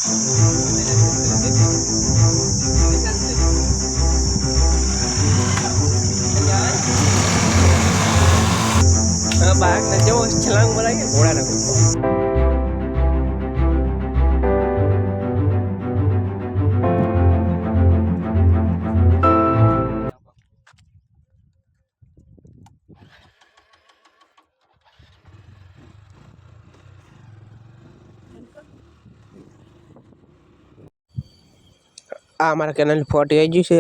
bike ને જેવો છલાંગ બોલાય ઘોડા ને આ અમારા કેનાલ ફોટી આવી ગયું છે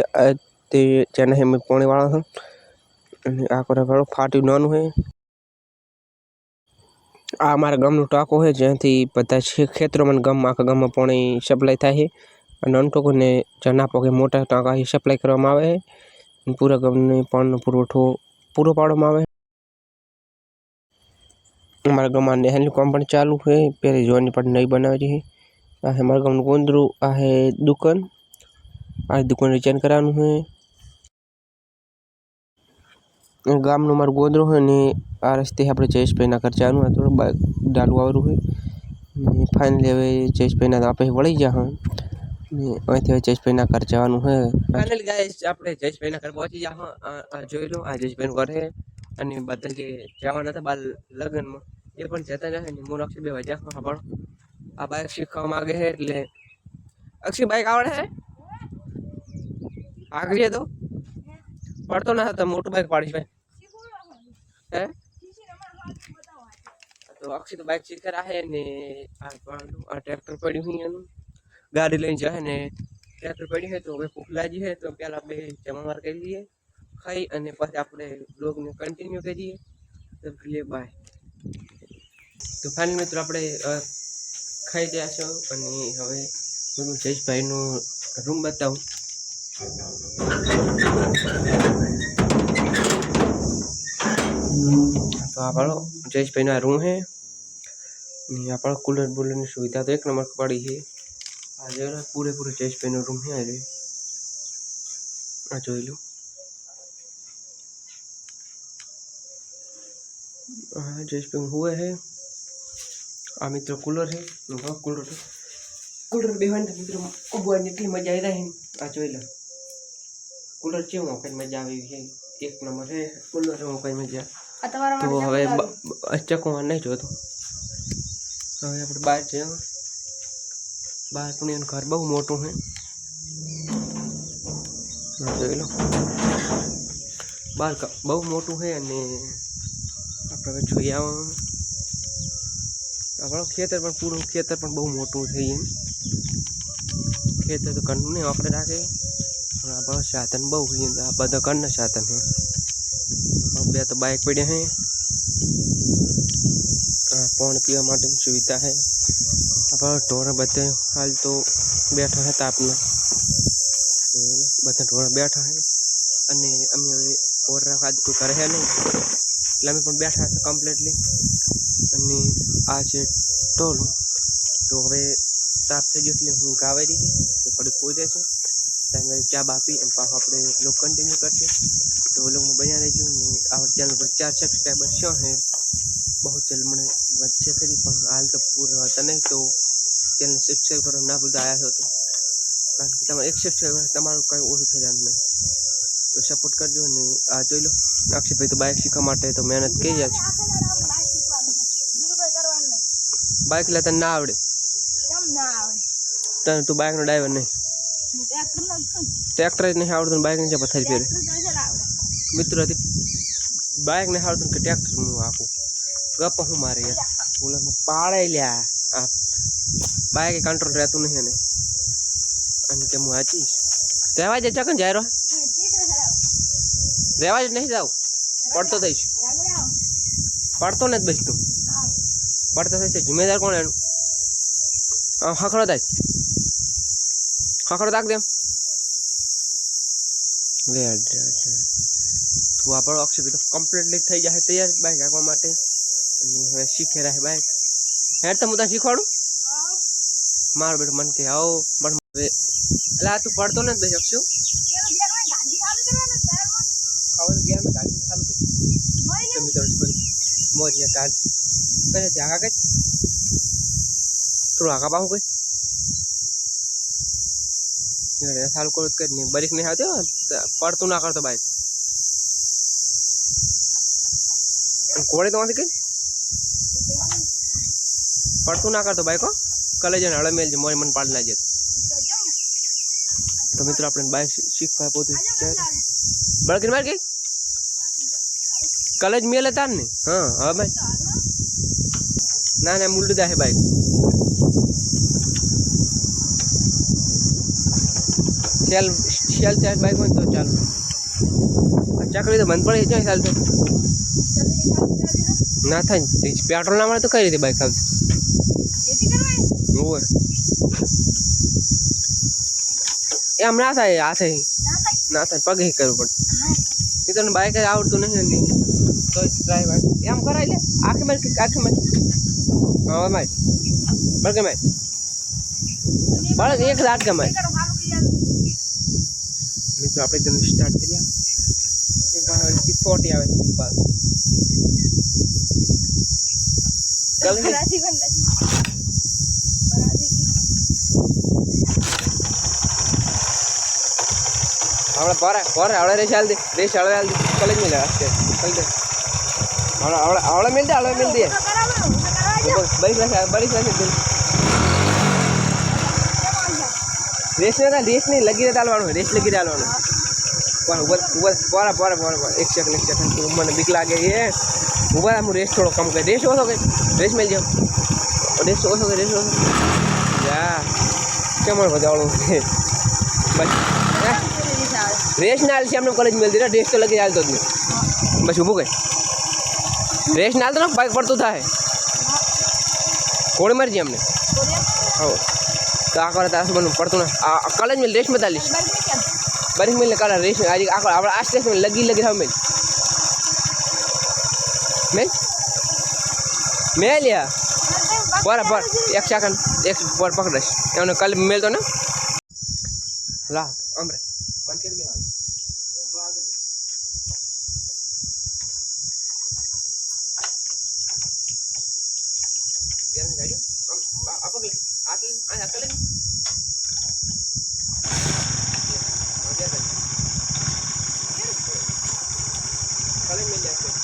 તે જેને અમે પોણી વાળો છું અને આ કરે ભાડું ફાટ્યું નાનું છે આ અમારા ગામનું ટાંકો છે જ્યાંથી બધા ખેતરોમાં ગામમાં આખા ગામમાં પાણી સપ્લાય થાય છે અને નાનું ટાંકો ને જના પોકે મોટા ટાંકા સપ્લાય કરવામાં આવે છે પૂરા ગામને પાણીનો પુરવઠો પૂરો પાડવામાં આવે અમારા ગામમાં નહેરનું કામ પણ ચાલુ છે પહેલી જોવાની પણ નહીં બનાવી છે આ અમારા ગામનું ગોંદરું આ है दुकान આ દુકાન રિચાર્જ કરવાનું છે ગામનું મારું ગોંદરું હોય ને આ રસ્તે આપણે જયેશભાઈના ઘર જવાનું થોડું બાઇક ડાલવું આવેલું હોય ને ફાઇનલી હવે જયેશભાઈના આપણે વળી ગયા હોય ને અહીંથી જયેશભાઈના ઘર જવાનું છે ફાઇનલી ગાઈસ આપણે જયેશભાઈના ઘર પહોંચી ગયા જોઈ લો આ જયેશભાઈનું ઘર છે અને બધા જે જવાના હતા બાર લગ્નમાં એ પણ જતા જશે ને હું અક્ષય બે વજા પણ આ બાઇક શીખવા માંગે છે એટલે અક્ષય બાઇક આવડે છે આગળ તો પડતો ના હતા મોટું બાઇક પાડીશ ભાઈ હે તો અક્ષય તો બાઇક શીખ રહે ને આ ટ્રેક્ટર પડ્યું છે એનું ગાડી લઈને જાય ને ટ્રેક્ટર પડ્યું છે તો હવે ભૂખ લાગી છે તો પહેલા આપણે જમણવાર કરી લઈએ ખાઈ અને પછી આપણે બ્લોગને કન્ટિન્યુ કરીએ તો બાય તો ફાઇનલ મિત્રો આપણે ખાઈ ગયા છો અને હવે હું જયેશભાઈનો રૂમ બતાવું તો આ વાળો જયેશભાઈનો આ રૂમ છે ને આપણો કુલર બુલરની સુવિધા તો એક નંબર પડી છે આ જોઈ પૂરેપૂરો જયેશભાઈનો રૂમ છે આ જોઈ લો હા જયેશભાઈ હુએ છે આ મિત્રો કુલર છે કુલર બેહવાની મિત્રો ઉભવાની એટલી મજા આવી રહી આ જોઈ લો કુલર કેવું મોકઈ મજા આવી છે એક નંબર છે કુલર મોકઈ મજા તો હવે ચકમાં નહીં જોતો હવે આપણે બહાર જઈએ બહાર પણ એનું ઘર બહુ મોટું છે જોઈ લો બહાર બહુ મોટું છે અને આપણે જોઈ આવવાનું આપણું ખેતર પણ પૂરું ખેતર પણ બહુ મોટું થઈ ગયું ખેતર તો ઘરનું નહીં આપણે રાખે પણ આપણું સાધન બહુ છે આ બધા ઘરના સાધન છે બે તો બાઇક પડ્યા છે પાણી પીવા માટેની સુવિધા છે આપણા ઢોરા બધા હાલ તો બેઠા હતા આપના બધા ઢોરા બેઠા છે અને અમે હવે ઓર્ડર આજ કોઈ કરે છે નહીં એટલે અમે પણ બેઠા હતા કમ્પ્લીટલી અને આ છે ટોલું તો હવે તાપ થઈ ગયો એટલે હું ગાવાઈ રહી તો થોડી ખોઈ જાય છે ત્યાં ચા બાપી અને પાછું આપણે લોક કન્ટિન્યુ કરશે તો લોગમાં બન્યા રહેજો ને આ ચેનલ પર 4 સબસ્ક્રાઈબર છે બહુ ચેનલ મને વચ્ચે કરી પણ હાલ તો પૂરા હતા નહીં તો ચેનલ સબસ્ક્રાઈબ કરો ના ભૂલતા આવ્યા છો તો કારણ કે તમારે 1 સબસ્ક્રાઈબર તમારું કંઈ ઓછું થઈ જવાનું નહીં તો સપોર્ટ કરજો ને આ જોઈ લો અક્ષયભાઈ તો બાઇક શીખવા માટે તો મહેનત કરી જાય છે બાઇક લેતા ના આવડે તને તું બાઇકનો ડ્રાઈવર નહીં ટ્રેક્ટર જ નહીં આવડતું બાઇક નીચે પથારી ફેરે મિત્રો બાઇક નહીં આવડતું કે ટ્રેક્ટર હું આખું ગપ હું મારે યાર બોલે પાડે લ્યા આ બાઇક કંટ્રોલ રહેતું નહીં અને કે હું વાંચીશ રહેવા જ ચકન જાય રહેવા જ નહીં જાવ પડતો થઈશ પડતો નથી બસ તું પડતો થઈ જિમ્મેદાર કોણ એનું ખખડો થાય ખખડો તાક દેમ વેડ તો આપણો અક્ષય તો કમ્પ્લીટલી થઈ જાય તૈયાર બાઇક હાંકવા માટે અને હવે શીખે રહે બાઇક હેડ તો હું તને શીખવાડું મારો બેટો મન કે આવો પણ હવે એટલે આ તું પડતો નથી ભાઈ અક્ષુ ખાવાનું ગયા મેં ગાડી ચાલુ કરી મિત્રો મોજ ને કાઢ કરે આગા કઈ થોડું આગા પાવું કઈ સારું કરું જ કરી બરીક નહીં આવતી હો પડતું ના કરતો બાઈક કોળે તો કઈ પડતું ના કરતો બાઈક હો કલે જઈને હળે મેલ મોય મને પાડી ના જત તો મિત્રો આપણે બાઈક શીખવા પોતે બળકી માર ગઈ કલે જ મેલે તાર ને હા હવે ભાઈ ના ના મુલડું દા હે બાઈક સેલ સેલ ચાર બાઈક હોય તો ચાલો ચાકડી તો બંધ પડે ક્યાં ચાલતો ના થાય પેટ્રોલ ના મળે તો કઈ રીતે બાઈક ચાલતી એ આમ ના થાય આ થાય ના થાય પગે કરવું પડે તને બાઈક આવડતું નહીં તો ટ્રાય બાઈક એમ કરાય લે આખી મારી હા માય બળકે માય બળક એક લાખ કમાય મિત્રો આપણે તેને સ્ટાર્ટ કરીએ એક વાર કિસ્સોટી આવે છે પાસ આપણે પોરે આવડે રેસ હાલ દે રેસ આવડે હાલ દે કલેજ મિલે આસ્તે કલ દે આવડે મિલ દે બરી ક્લાસ દે રેસ નહીં લગી ચાલવાનું રેસ લગી ચાલવાનું પોરા એક સેકન્ડ મને બીક લાગે એ ઉભા હું રેસ થોડો કમ કરી રેસ ઓછો કઈ રેસ મેળ જાવ રેસ ઓછો કઈ રેસ ઓછો યા કેમ બધાવડું બસ રેસ ના હાલ છે એમને કોલેજ મેળ દીધા રેસ તો લગી ચાલતો જ નહીં બસ ઊભું કઈ રેસ ના હાલતો ને બાઈક પડતું થાય કોળી મરજી અમને હો તો આ કરે તાર બનવું પડતું ને આ કોલેજ મેં રેસ માં ચાલીશ બરી મિલને કાલે રેસ આજે આપણે આ સ્ટેશન લગી થાવ મેં લ્યા પર એક સેકન્ડ એક પર પકડાશ એમને કાલે મેલ તો ને લા અમરે મન કે બે कल मिल जाते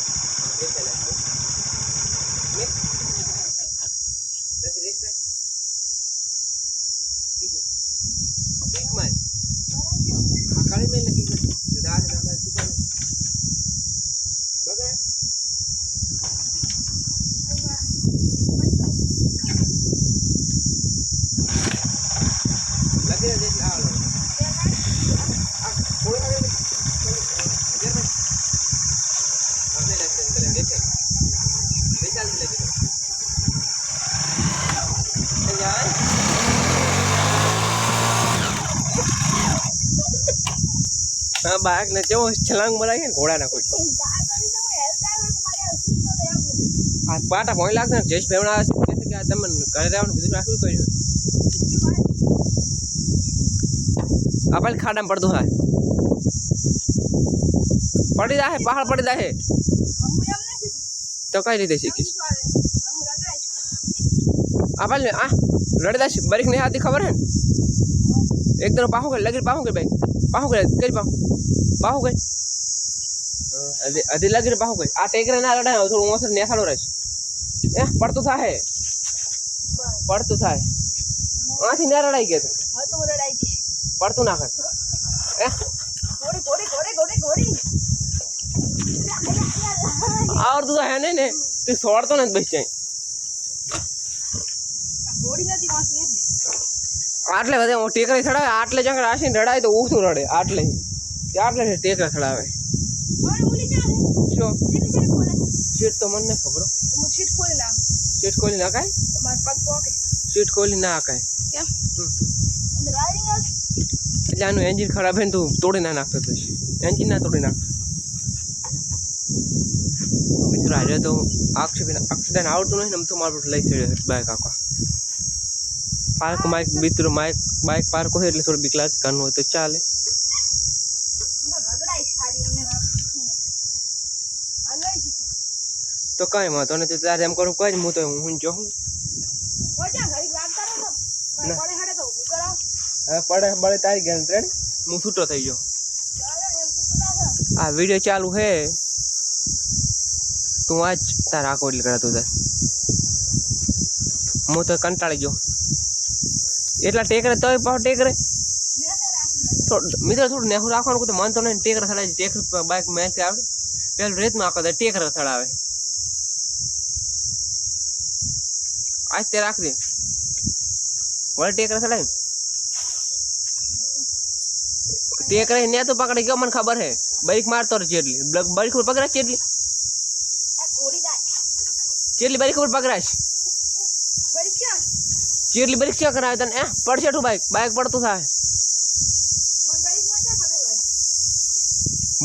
हाँ बाइक ने जो छलांग मारी है घोड़ा ना कोई आज पाटा भोई लागते ने जेस भेवना कैसे के तम घरे रहવાનું બીજું રાખું કર્યું આપલ ખાડા પડતો હા પડી જાહે પહાડ પડી જાહે તો કઈ રીતે શીખીશ આપલ આ રડદાસ બરીક નહીં આતી ખબર હે एक तरह पाहू कर लगी पाहू कर भाई पाहू कर करी पाहू कर अदे लगी पाहू कर आ टेकरे ना लड़ा थोड़ो ओसर नेसाड़ो रह ए पड़तो था आथी ने रड़ाई के हां तो रड़ाई थी पड़तो ना कर ए घोड़ी और तू है ने तू छोड़तो न बस जाए घोड़ी नदी वासी है आटले बधे टेकरे चढ़ावे आटले जंग आशीने रड़ाय तो ऊसू रड़े आटले टेकरा चढ़ावे सीट तो मन ने खबर सीट खोली ना काय सीट खोली ना काय એટલે આનું એન્જિન ખરાબ હે ને તું તોડી ના નાખતો પછી એન્જિન ના તોડી નાખ મિત્ર આજે તો અક્ષદાન આવડતું નહીં ને તો મારું લઈ ચડ્યો બાઈક આખો पार्क माइक भीतर माइक बाइक पार्क हो એટલે થોડી બીક લાગે કાનું હોય તો ચાલે તો કઈ વાંધો નથી તારે એમ કરું કઈ હું તો હું જો હું હવે પડે બળે તારી ગેરંટી હું છૂટો થઈ ગયો આ વિડીયો ચાલુ હે તું આજ તાર આખો એટલે કરાતું તાર હું તો કંટાળી ગયો એટલા ટેકરે તો પાછો ટેકરે મિત્રો થોડું નેહું રાખવાનું તો મન તો નહીં ટેકરે થડાય ટેકર બાઇક મેચ આવડે પેલું રેતમાં આખો ટેકરે થડાવે આજ તે રાખ દે વળે ટેકરે થડાય ટેકરે ને તો પકડી ગયો મને ખબર હે બાઇક મારતો રહે જેટલી બાઇક ઉપર પકડાય ચેટલી ચેટલી બાઇક ઉપર પકડાય ચેટલી બાઇક ક્યાં કરાવે તને પડશે તું બાઇક પડતું થાય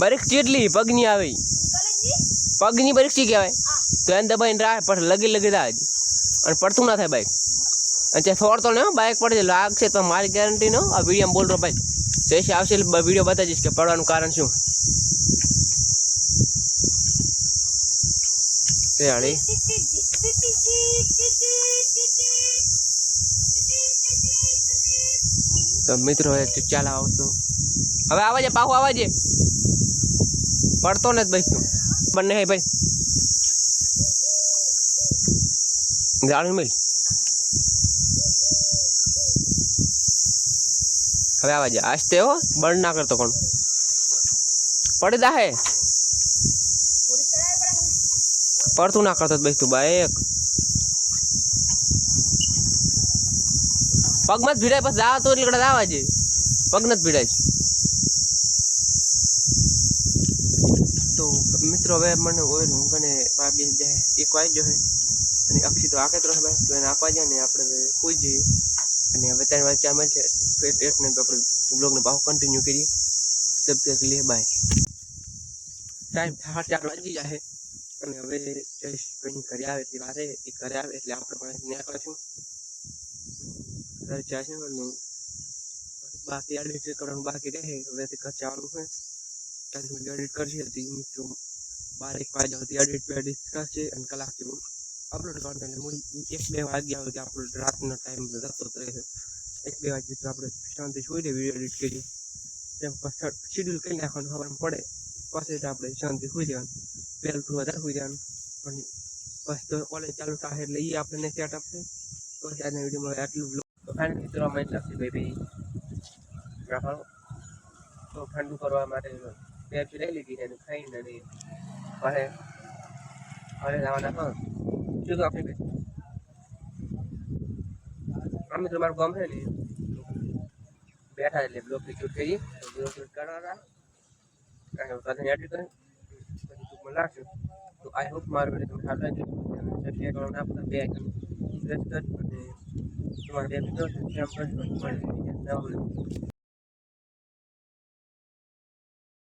બાઇક ચેટલી પગની આવે પગની બાઇક શી કહેવાય તો એને દબાઈને રાહ પણ લગી થાય અને પડતું ના થાય બાઇક અને ત્યાં થોડતો ને બાઇક પડે લાગશે તો મારી ગેરંટી નો આ વિડીયો બોલ રહો ભાઈ જૈસે આવશે એટલે વિડીયો બતાવીશ કે પડવાનું કારણ શું તે આડી તો મિત્રો ચાલ આવતો હવે આવાજે પાહુ આવાજે પડતો ને ભાઈ તું બંને હે ભાઈ જાણું મિલ હવે આવાજે આસ્તે હો બળ ના કરતો કોણ પડી દા હે પડતું ના કરતો ભાઈ તું બાઈક પગમાં જ ભીડાય પછી દાવા તો એટલે દાવા છે પગ નથી ભીડાય છે તો મિત્રો હવે મને ઓઇલ હું કને વાગી જાય એક વાઈ જો હે અને અક્ષી તો આકે તો રહે ભાઈ તો એને આપવા જાય ને આપણે કોઈ જઈએ અને હવે 3 વાગે ચા મળશે ફેર એકને આપણે બ્લોગને ભાવ કન્ટિન્યુ કરીએ તબ તક લે બાય ટાઈમ 4 વાગી જાય અને હવે જઈશ કઈ કરી આવે એટલે વારે એ કરે આવે એટલે આપણે પણ નીકળશું ઘર જશે અને બાકી એડિટ કરવાનું બાકી રહે હવેથી ઘર જવાનું છે ત્યારે હું એડિટ કરશે હતી મિત્રો 12 વાગ્યા સુધી એડિટ કરશે અને કલાક જેવું અપલોડ કરવાનું એટલે હું 1-2 વાગ્યા સુધી અપલોડ રાતનો ટાઈમ જતો રહે 1-2 વાગે તો આપણે શાંતિ સુઈ લે વિડીયો એડિટ કરી તેમ શેડ્યુલ કરી નાખવાનું ખબર પડે પછી તો આપણે શાંતિ સુઈ જવાનું પહેલું થોડું વધારે સુઈ જવાનું અને પછી તો કોલેજ ચાલુ થાય એટલે એ આપણને સેટ આપશે તો આજના વિડીયોમાં આટલું તો ફાઇનલ મિત્રો મને લાગશે ભાઈ રાખો તો ઠંડુ કરવા માટે પેપ્સી લઈ લીધી અને ખાઈને અને હવે લાવવાના હા શું તો આપણે અમે તો મારું ગામ છે ને બેઠા એટલે બ્લોગ શૂટ કરીએ બ્લોગ શૂટ કરવાના અને સાથે એડિટ કરી પછી ટૂંકમાં લાગશું તો આઈ હોપ મારું વિડીયો તમને સારું લાગે સબસ્ક્રાઈબ કરવાનું ના ભૂલતા બે આઇકન પ્રેસ કરી અને તમારે બે વિડીયો